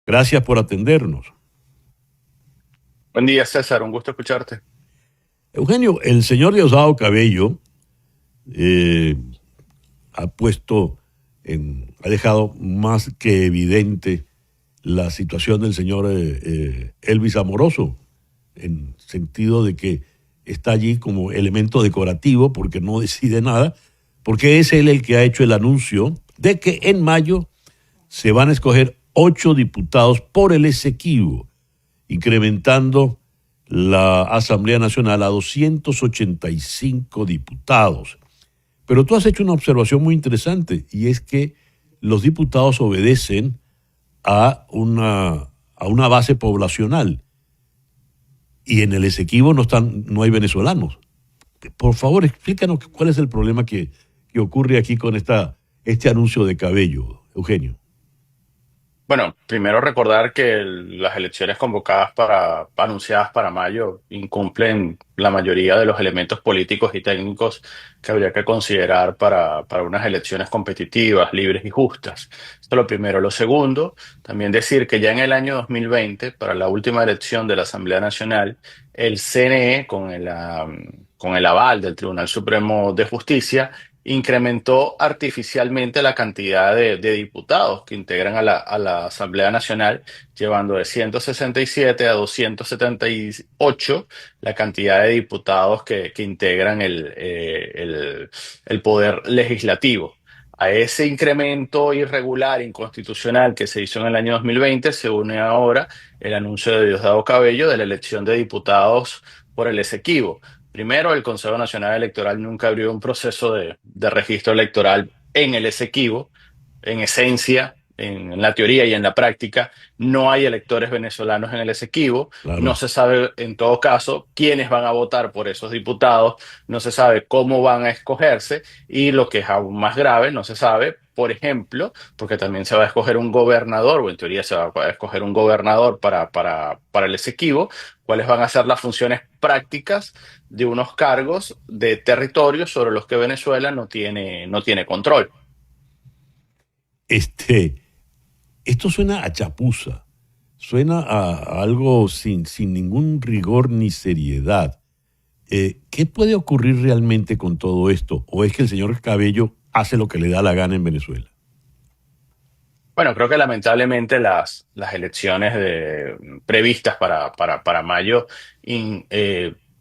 Gracias por atendernos. Buen día, César, un gusto escucharte. Eugenio, el señor Diosdado Cabello eh, ha dejado más que evidente la situación del señor Elvis Amoroso, en sentido de que está allí como elemento decorativo porque no decide nada, porque es él el que ha hecho el anuncio de que en mayo se van a escoger 8 diputados por el Esequibo, incrementando la Asamblea Nacional a 285 diputados. Pero tú has hecho una observación muy interesante, y es que los diputados obedecen a una base poblacional, y en el Esequibo no hay venezolanos. Por favor, explícanos cuál es el problema que ocurre aquí con este anuncio de Cabello, Eugenio. Bueno, primero recordar que las elecciones anunciadas para mayo incumplen la mayoría de los elementos políticos y técnicos que habría que considerar para unas elecciones competitivas, libres y justas. Esto es lo primero. Lo segundo, también decir que ya en el año 2020, para la última elección de la Asamblea Nacional, el CNE, con el aval del Tribunal Supremo de Justicia, incrementó artificialmente la cantidad de diputados que integran a la Asamblea Nacional, llevando de 167 a 278 la cantidad de diputados que integran el poder legislativo. A ese incremento irregular, inconstitucional que se hizo en el año 2020, se une ahora el anuncio de Diosdado Cabello de la elección de diputados por el Esequibo. Primero, el Consejo Nacional Electoral nunca abrió un proceso de registro electoral en el Esequibo. En esencia, en la teoría y en la práctica, no hay electores venezolanos en el Esequibo. No Claro. se sabe, en todo caso, quiénes van a votar por esos diputados. No se sabe cómo van a escogerse. Y lo que es aún más grave, no se sabe, por ejemplo, porque también se va a escoger un gobernador, o en teoría se va a escoger un gobernador para el Esequibo, cuáles van a ser las funciones prácticas de unos cargos de territorio sobre los que Venezuela no tiene control. Este, Esto suena a chapuza, suena a algo sin ningún rigor ni seriedad. ¿Qué puede ocurrir realmente con todo esto? ¿O es que el señor Cabello hace lo que le da la gana en Venezuela? Bueno, creo que lamentablemente las elecciones previstas para mayo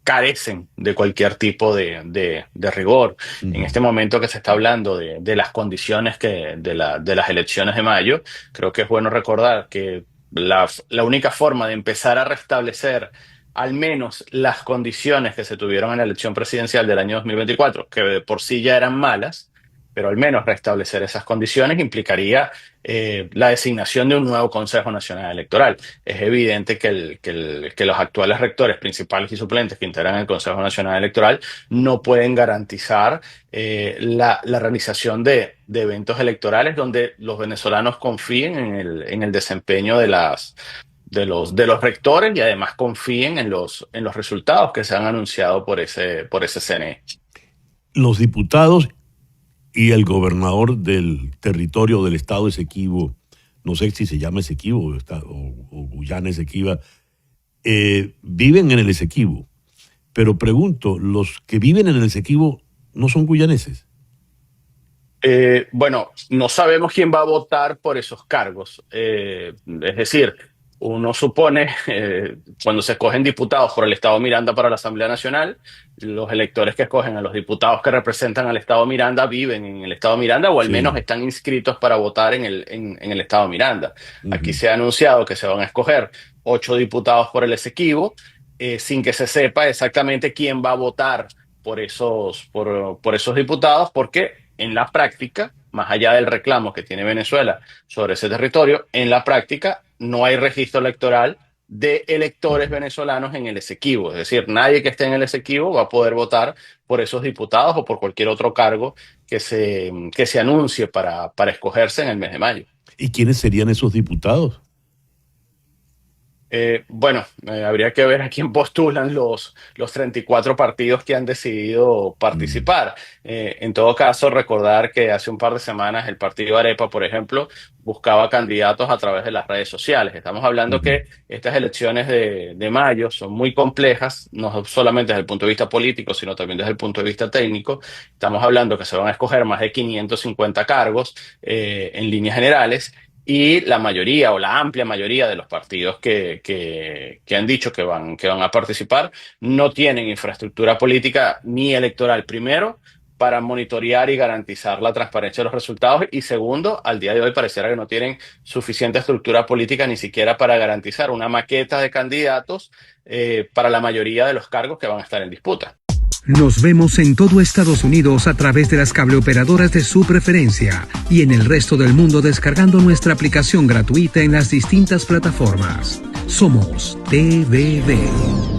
carecen de cualquier tipo de rigor. En Ujú. este momento que se está hablando de las condiciones de las elecciones de mayo, creo que es bueno recordar que la única forma de empezar a restablecer al menos las condiciones que se tuvieron en la elección presidencial del año 2024, que de por sí ya eran malas, pero al menos restablecer esas condiciones implicaría la designación de un nuevo Consejo Nacional Electoral. Es evidente que los actuales rectores principales y suplentes que integran el Consejo Nacional Electoral no pueden garantizar la realización de eventos electorales donde los venezolanos confíen en el desempeño de los rectores y además confíen en los resultados que se han anunciado por ese CNE. Los diputados y el gobernador del territorio del estado Esequibo, no sé si se llama Esequibo o Guyana Esequiba, viven en el Esequibo. Pero pregunto, ¿los que viven en el Esequibo no son guyaneses? Bueno, no sabemos quién va a votar por esos cargos. Es decir, uno supone, cuando se escogen diputados por el Estado Miranda para la Asamblea Nacional, los electores que escogen a los diputados que representan al Estado Miranda viven en el Estado Miranda o al menos Sí. están inscritos para votar en el Estado Miranda. Aquí Ujú. se ha anunciado que se van a escoger 8 diputados por el Esequibo, sin que se sepa exactamente quién va a votar por esos diputados, porque en la práctica, más allá del reclamo que tiene Venezuela sobre ese territorio, en la práctica no hay registro electoral de electores Ujú. venezolanos en el Esequibo. Es decir, nadie que esté en el Esequibo va a poder votar por esos diputados o por cualquier otro cargo que se anuncie para escogerse en el mes de mayo. ¿Y quiénes serían esos diputados? Habría que ver a quién postulan los 34 partidos que han decidido Mm, participar. En todo caso, recordar que hace un par de semanas el partido Arepa, por ejemplo, buscaba candidatos a través de las redes sociales. Estamos hablando ujú. que estas elecciones de mayo son muy complejas, no solamente desde el punto de vista político, sino también desde el punto de vista técnico. Estamos hablando que se van a escoger más de 550 cargos en líneas generales. Y la mayoría o la amplia mayoría de los partidos que han dicho que van a participar no tienen infraestructura política ni electoral, primero, para monitorear y garantizar la transparencia de los resultados, y segundo, al día de hoy pareciera que no tienen suficiente estructura política ni siquiera para garantizar una maqueta de candidatos para la mayoría de los cargos que van a estar en disputa. Nos vemos en todo Estados Unidos a través de las cableoperadoras de su preferencia y en el resto del mundo descargando nuestra aplicación gratuita en las distintas plataformas. Somos TVD.